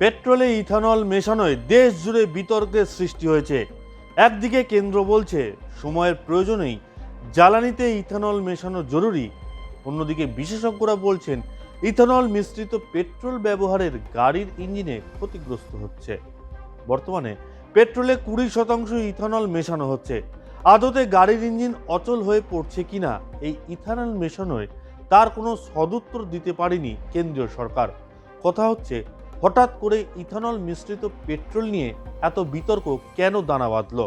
পেট্রোলে ethanol মেশানোয় দেশ জুড়ে বিতর্কের সৃষ্টি হয়েছে। একদিকে কেন্দ্র বলছে সময়ের প্রয়োজনেই জ্বালানিতে ইথানল মেশানো জরুরি, অন্যদিকে বিশেষজ্ঞরা বলছেন ইথানল মিশ্রিত পেট্রোল ব্যবহারের গাড়ির ইঞ্জিনে ক্ষতিগ্রস্ত হচ্ছে। বর্তমানে পেট্রোলে 20% ইথানল মেশানো হচ্ছে। আদতে গাড়ির ইঞ্জিন অচল হয়ে পড়ছে কিনা এই ইথানল মেশানোয় তার কোনো সদুত্তর দিতে পারেনি কেন্দ্রীয় সরকার। কথা হচ্ছে, হঠাৎ করে ইথানল মিশ্রিত পেট্রোল নিয়ে এত বিতর্ক কেন দানা বাঁধল?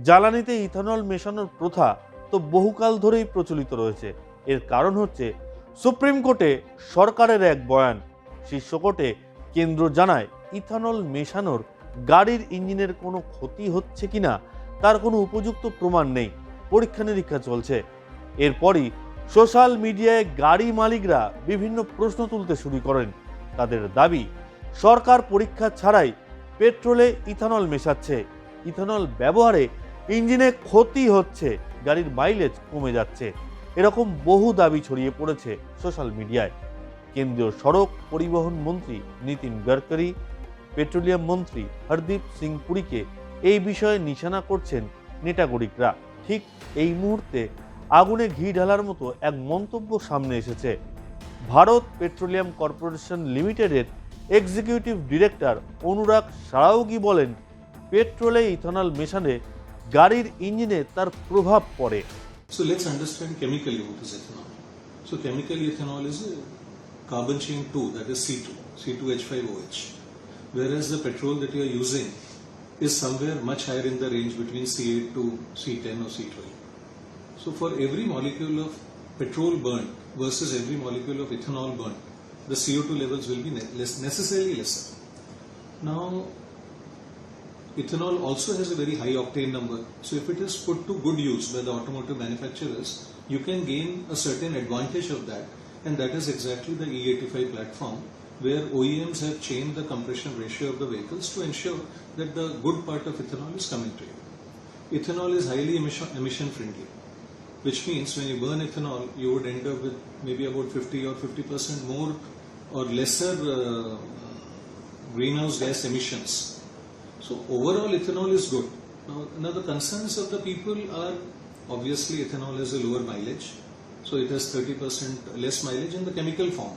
জ্বালানিতে ইথানল মেশানোর প্রথা তো বহুকাল ধরেই প্রচলিত রয়েছে। এর কারণ হচ্ছে সুপ্রিম কোর্টে সরকারের এক বয়ান। শীর্ষ কোর্টে কেন্দ্র জানায় ইথানল মেশানোর গাড়ির ইঞ্জিনের কোনো ক্ষতি হচ্ছে কিনা তার কোনো উপযুক্ত প্রমাণ নেই, পরীক্ষা নিরীক্ষা চলছে। এরপরই সোশ্যাল মিডিয়ায় গাড়ি মালিকরা বিভিন্ন প্রশ্ন তুলতে শুরু করেন। তাদের দাবি, সরকার পরীক্ষা ছাড়াই পেট্রোলে ইথানল মেশাচ্ছে, ইথানল ব্যবহারে ইঞ্জিনে ক্ষতি হচ্ছে, গাড়ির মাইলেজ কমে যাচ্ছে। এরকম বহু দাবি ছড়িয়ে পড়েছে সোশ্যাল মিডিয়ায়। কেন্দ্রীয় সড়ক পরিবহন মন্ত্রী নীতিন গডকরি, পেট্রোলিয়াম মন্ত্রী হরদীপ সিং পুরীকে এই বিষয়ে নিশানা করছেন নেটাগরিকরা। ঠিক এই মুহূর্তে আগুনে ঘি ঢালার মতো এক মন্তব্য সামনে এসেছে। ভারত পেট্রোলিয়াম কর্পোরেশন লিমিটেডের এক্সিকিউটিভ ডিরেক্টর অনুরাগ সারাওগি বলেন, পেট্রোলে ইথানল মেশানে গাড়ির ইঞ্জিনে তার প্রভাব পড়ে। So let's understand chemically what is ethanol. So chemically ethanol is a carbon chain 2, that is C2, C2H5OH. Whereas the petrol that you are using is somewhere much higher in the range between C8 to C10 or C12. So for every molecule of petrol burned versus every molecule of ethanol burned, the CO2 levels will be necessarily lesser. Now, ethanol also has a very high octane number. So if it is put to good use by the automotive manufacturers, you can gain a certain advantage of that, and that is exactly the E85 platform, where OEMs have changed the compression ratio of the vehicles to ensure that the good part of ethanol is coming to you. Ethanol is highly emission friendly, which means when you burn ethanol, you would end up with maybe about 50 or 50% more or lesser greenhouse gas emissions. So overall ethanol is good. Now the concerns of the people are, obviously ethanol has a lower mileage, so it has 30% less mileage in the chemical form.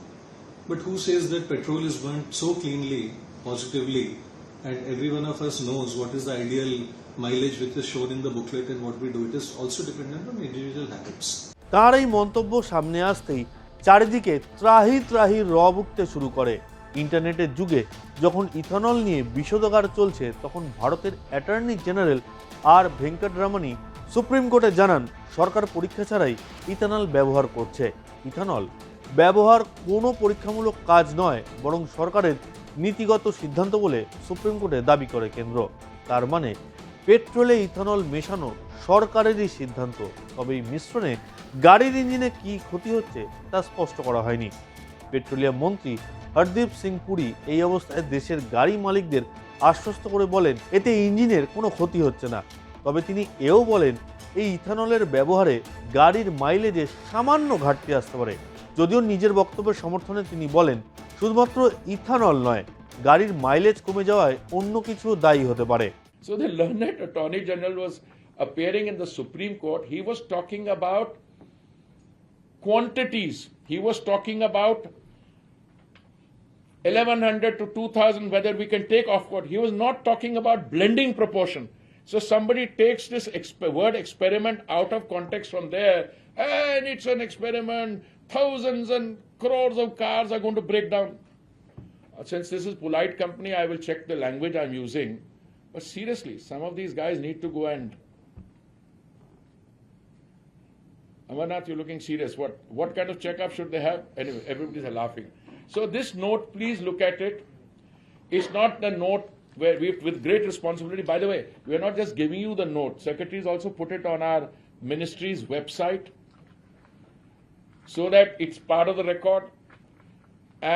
But who says that petrol is burnt so cleanly, positively, and every one of us knows what is the ideal mileage which is shown in the booklet and what we do. It is also dependent on individual habits. তার এই মন্তব্য সামনে আসতেই চারিদিকে ত্রাহি ত্রাহি রব উঠতে শুরু করে। ইন্টারনেটের যুগে যখন ইথানল নিয়ে বিষোদগার চলছে, তখন ভারতের অ্যাটর্নি জেনারেল আর ভেঙ্কটরামানি সুপ্রিম কোর্টে জানান, সরকার পরীক্ষা ছাড়াই ইথানল ব্যবহার করছে। ইথানল ব্যবহার কোনো পরীক্ষামূলক কাজ নয়, বরং সরকারের নীতিগত সিদ্ধান্ত বলে সুপ্রিম কোর্টে দাবি করে কেন্দ্র। তার মানে পেট্রোলে ইথানল মেশানো সরকারেরই সিদ্ধান্ত, তবে এই মিশ্রণে গাড়ির ইঞ্জিনে কি ক্ষতি হচ্ছে তা স্পষ্ট করা হয়নি। পেট্রোলিয়াম মন্ত্রী হরদীপ সিং পুরী এই অবস্থায় দেশের গাড়ি মালিকদের আশ্বস্ত করে বলেন, এতে ইঞ্জিনের কোনো ক্ষতি হচ্ছে না। তবে তিনি এও বলেন, এই ইথানলের ব্যবহারে গাড়ির মাইলেজে সামান্য ঘাটতি আসতে পারে। যদিও নিজের বক্তব্যের সমর্থনে তিনি বলেন, শুধুমাত্র ইথানল নয়, গাড়ির মাইলেজ কমে যাওয়ায় অন্য কিছু দায়ী হতে পারে। So the learned Attorney General was appearing in the Supreme Court. He was talking about quantities. He was talking about 1100 to 2000, whether we can take off what. He was not talking about blending proportion. So somebody takes this word experiment out of context from there, and it's an experiment. Thousands and crores of cars are going to break down. Since this is polite company, I will check the language I'm using. But seriously, some of these guys need to go and... Amarnath, you're looking serious. What kind of checkup should they have? Anyway, everybody's laughing. So this note, please look at it. It's not the note where we, with great responsibility. By the way, we are not just giving you the note. Secretaries also put it on our ministry's website so that it's part of the record.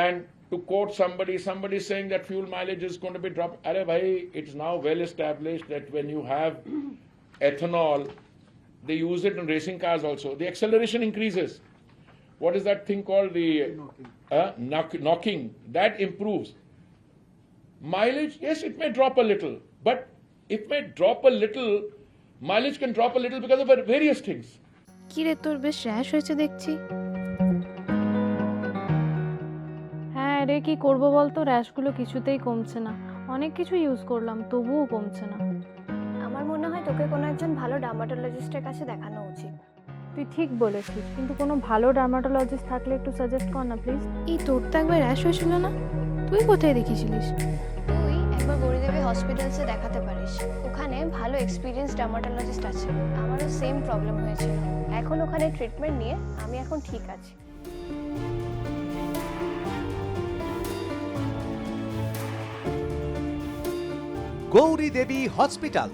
And to quote somebody saying that fuel mileage is going to be dropped. Arey bhai, it's now well established that when you have ethanol, they use it in racing cars also. The acceleration increases. What is that thing called? The knocking. That improves. Mileage, yes, it may drop a little, but it may drop a little. Mileage can drop a little because of various things. কি রে, তোর বেশ rash হয়েছে দেখছি। হ্যাঁ রে, কি করব বলতো, র্যাশগুলো কিছুতেই কমছে না। অনেক কিছু ইউজ করলাম, তবুও কমছে না। আমার মনে হয় তোকে কোনো একজন ভালো ডার্মাটোলজিস্টের কাছে দেখানো উচিত। তুই ঠিক বলেছিস, কিন্তু কোনো ভালো ডার্মাটোলজিস্ট থাকলে একটু সাজেস্ট কর না প্লিজ। এই তোর তো একবার র্যাশ হয়েছিল না, তুই কোথায় দেখিয়েছিলিস? তুই একবার গৌরীদেবী হসপিটালসে দেখাতে পারিস, ওখানে ভালো এক্সপিরিয়েন্স ডার্মাটোলজিস্ট আছে। আমারও সেম প্রবলেম হয়েছিল, এখন ওখানে ট্রিটমেন্ট নিয়ে আমি এখন ঠিক আছি। গৌরী দেবী হসপিটাল,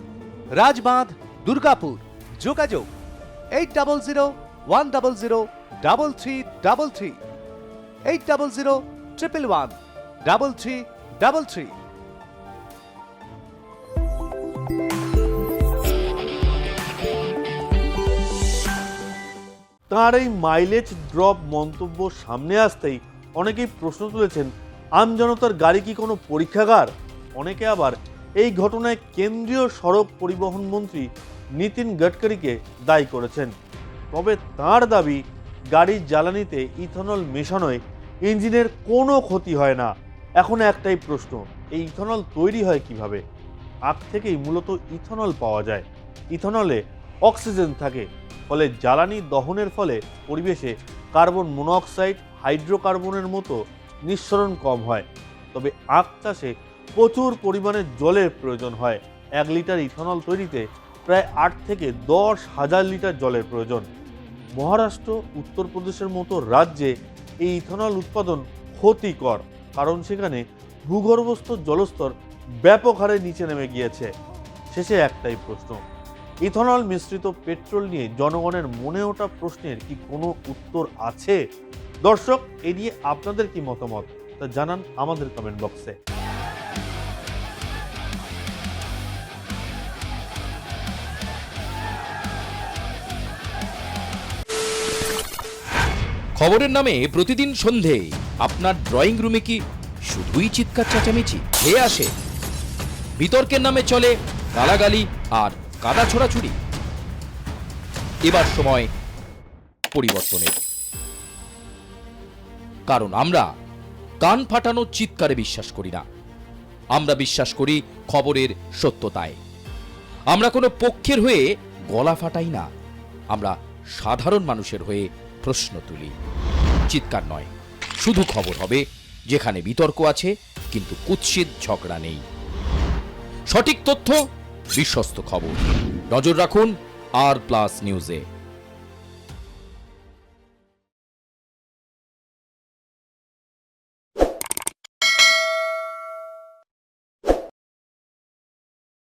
রাজবাঁধ, দুর্গাপুর। যোগাযোগ 8001003333, 8001113333। তাঁর এই মাইলেজ ড্রপ মন্তব্য সামনে আসতেই অনেকেই প্রশ্ন তুলেছেন, আমজনতার গাড়ি কি কোনো পরীক্ষাগার? অনেকে আবার এই ঘটনায় কেন্দ্রীয় সড়ক পরিবহন মন্ত্রী নীতিন গডকরিকে দায়ী করেছেন। তবে তাঁর দাবি, গাড়ির জ্বালানিতে ইথানল মেশানোয় ইঞ্জিনের কোনো ক্ষতি হয় না। এখন একটাই প্রশ্ন, এই ইথানল তৈরি হয় কিভাবে? আখ থেকেই মূলত ইথানল পাওয়া যায়। ইথানলে অক্সিজেন থাকে, ফলে জ্বালানি দহনের ফলে পরিবেশে কার্বন মনোক্সাইড, হাইড্রোকার্বনের মতো নিঃসরণ কম হয়। তবে আখ চাষে প্রচুর পরিমাণে জলের প্রয়োজন হয়। 1 লিটার ইথানল তৈরিতে প্রায় 8 থেকে 10,000 লিটার জলের প্রয়োজন। মহারাষ্ট্র, উত্তরপ্রদেশের মতো রাজ্যে এই ইথানল উৎপাদন ক্ষতিকর, কারণ সেখানে ভূগর্ভস্থ জলস্তর ব্যাপক হারে নিচে নেমে গিয়েছে। শেষে একটাই প্রশ্ন, ইথানল মিশ্রিত পেট্রোল নিয়ে জনগণের মনে ওঠা প্রশ্নের কি কোনো উত্তর আছে? দর্শক, এ নিয়ে আপনাদের কি মতামত তা জানান আমাদের কমেন্ট বক্সে। খবরের নামে প্রতিদিন সন্ধে আপনার ড্রয়িং রুমে কি শুধুই চিৎকার চেঁচামেচি খেয়ে আসে? বিতর্কের নামে চলে গালাগালি আর কাদা ছোড়াছুড়ি। এবার সময় পরিবর্তনের, কারণ আমরা কান ফাটানো চিৎকারে বিশ্বাস করি না। আমরা বিশ্বাস করি খবরের সত্যতায়। আমরা কোনো পক্ষের হয়ে গলা ফাটাই না, আমরা সাধারণ মানুষের হয়ে প্রশ্ন তুলি। চিৎকার নয়, শুধু খবর হবে, যেখানে বিতর্ক আছে কিন্তু কুৎসিত ঝগড়া নেই। সঠিক তথ্য, বিশ্বস্ত খবর। নজর রাখুন আর প্লাস নিউজে।